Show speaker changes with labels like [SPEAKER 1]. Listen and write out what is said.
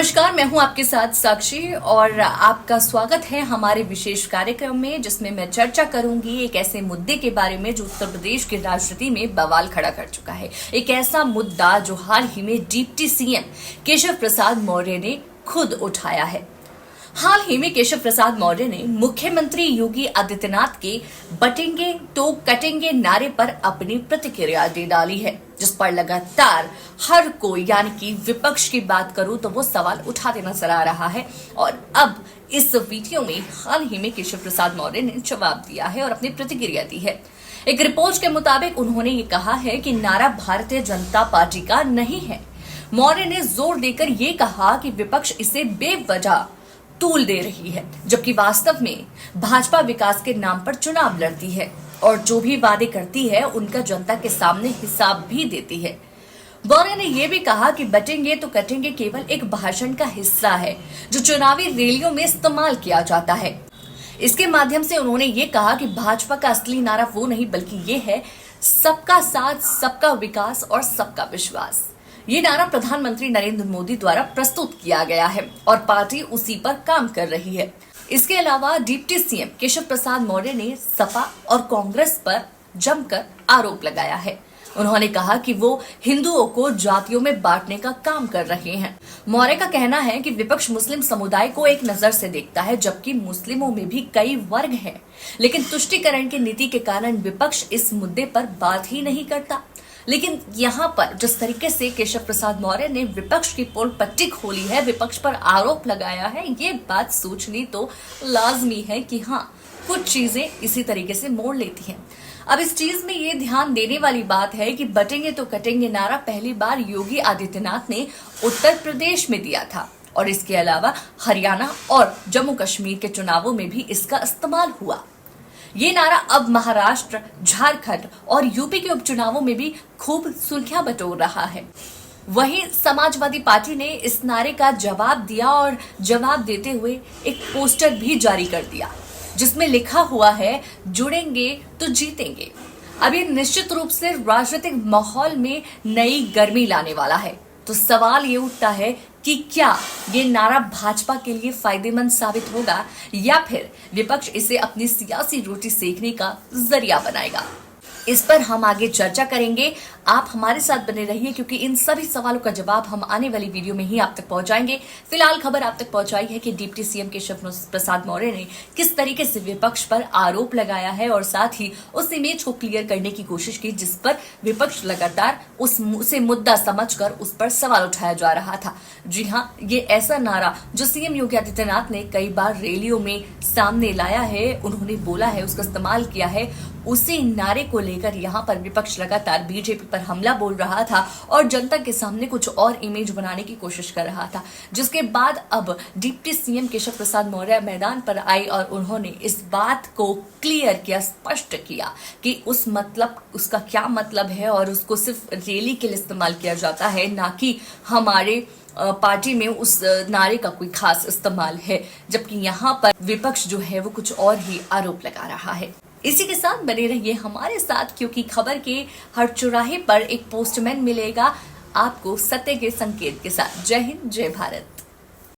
[SPEAKER 1] नमस्कार, मैं हूं आपके साथ साक्षी और आपका स्वागत है हमारे विशेष कार्यक्रम में, जिसमें मैं चर्चा करूंगी एक ऐसे मुद्दे के बारे में जो उत्तर प्रदेश की राजनीति में बवाल खड़ा कर चुका है। एक ऐसा मुद्दा जो हाल ही में डिप्टी सीएम केशव प्रसाद मौर्य ने खुद उठाया है। हाल ही में केशव प्रसाद मौर्य ने मुख्यमंत्री योगी आदित्यनाथ के बटेंगे तो कटेंगे नारे पर अपनी प्रतिक्रिया दे डाली है, जिस पर लगातार हर कोई, यानी कि विपक्ष की बात करूं तो वो सवाल उठाते नजर आ रहा है। और अब इस वीडियो में हाल ही में केशव प्रसाद मौर्य ने जवाब दिया है और अपनी प्रतिक्रिया दी है। एक रिपोर्ट के मुताबिक उन्होंने ये कहा है कि नारा भारतीय जनता पार्टी का नहीं है। मौर्य ने जोर देकर ये कहा कि विपक्ष इसे बेवजह तूल दे रही है, जबकि वास्तव में भाजपा विकास के नाम पर चुनाव लड़ती है और जो भी वादे करती है उनका जनता के सामने हिसाब भी देती है। मौर्य ने यह भी कहा कि बटेंगे तो कटेंगे केवल एक भाषण का हिस्सा है जो चुनावी रैलियों में इस्तेमाल किया जाता है। इसके माध्यम से उन्होंने ये कहा कि भाजपा का असली नारा वो नहीं बल्कि ये है सबका साथ, सबका विकास और सबका विश्वास। ये नारा प्रधानमंत्री नरेंद्र मोदी द्वारा प्रस्तुत किया गया है और पार्टी उसी पर काम कर रही है। इसके अलावा डिप्टी सीएम केशव प्रसाद मौर्य ने सपा और कांग्रेस पर जमकर आरोप लगाया है। उन्होंने कहा कि वो हिंदुओं को जातियों में बांटने का काम कर रहे हैं। मौर्य का कहना है कि विपक्ष मुस्लिम समुदाय को एक नजर से देखता है, जबकि मुस्लिमों में भी कई वर्ग हैं, लेकिन तुष्टीकरण की नीति के कारण विपक्ष इस मुद्दे पर बात ही नहीं करता। लेकिन यहाँ पर जिस तरीके से केशव प्रसाद मौर्य ने विपक्ष की पोल पट्टी खोली है, विपक्ष पर आरोप लगाया है, ये बात सोचनी तो लाजमी है कि हाँ, कुछ चीजें इसी तरीके से मोड़ लेती हैं। अब इस चीज में ये ध्यान देने वाली बात है कि बटेंगे तो कटेंगे नारा पहली बार योगी आदित्यनाथ ने उत्तर प्रदेश में दिया था और इसके अलावा हरियाणा और जम्मू कश्मीर के चुनावों में भी इसका इस्तेमाल हुआ। ये नारा अब महाराष्ट्र, झारखंड और यूपी के उपचुनावों में भी खूब सुर्खियां बटोर रहा है। वहीं समाजवादी पार्टी ने इस नारे का जवाब दिया और जवाब देते हुए एक पोस्टर भी जारी कर दिया, जिसमें लिखा हुआ है जुड़ेंगे तो जीतेंगे। अब ये निश्चित रूप से राजनीतिक माहौल में नई गर्मी लाने वाला है। तो सवाल ये उठता है कि क्या ये नारा भाजपा के लिए फायदेमंद साबित होगा या फिर विपक्ष इसे अपनी सियासी रोटी सेकने का जरिया बनाएगा। इस पर हम आगे चर्चा करेंगे। आप हमारे साथ बने रहिए, क्योंकि इन सभी सवालों का जवाब हम आने वाली वीडियो में ही आप तक पहुंचाएंगे। फिलहाल खबर आप तक पहुंचाई है कि डिप्टी सीएम केशव प्रसाद मौर्य ने किस तरीके से विपक्ष पर आरोप लगाया है और साथ ही उस इमेज को क्लियर करने की कोशिश की जिस पर विपक्ष लगातार उसे मुद्दा समझकर उस पर सवाल उठाया जा रहा था। जी हाँ, ये ऐसा नारा जो सीएम योगी आदित्यनाथ ने कई बार रैलियों में सामने लाया है, उन्होंने बोला है, उसका इस्तेमाल किया है, उसी नारे को लेकर यहाँ पर विपक्ष लगातार बीजेपी पर हमला बोल रहा था और जनता के सामने कुछ और इमेज बनाने की कोशिश कर रहा था। जिसके बाद अब डिप्टी सीएम केशव प्रसाद मौर्य मैदान पर आई और उन्होंने इस बात को क्लियर किया, स्पष्ट किया कि उसका क्या मतलब है और उसको सिर्फ रैली के लिए इस्तेमाल किया जाता है, ना कि हमारे पार्टी में उस नारे का कोई खास इस्तेमाल है। जबकि यहाँ पर विपक्ष जो है वो कुछ और ही आरोप लगा रहा है। इसी के साथ बने रहिए हमारे साथ, क्योंकि खबर के हर चौराहे पर एक पोस्टमैन मिलेगा आपको सत्य के संकेत के साथ। जय हिंद, जय भारत।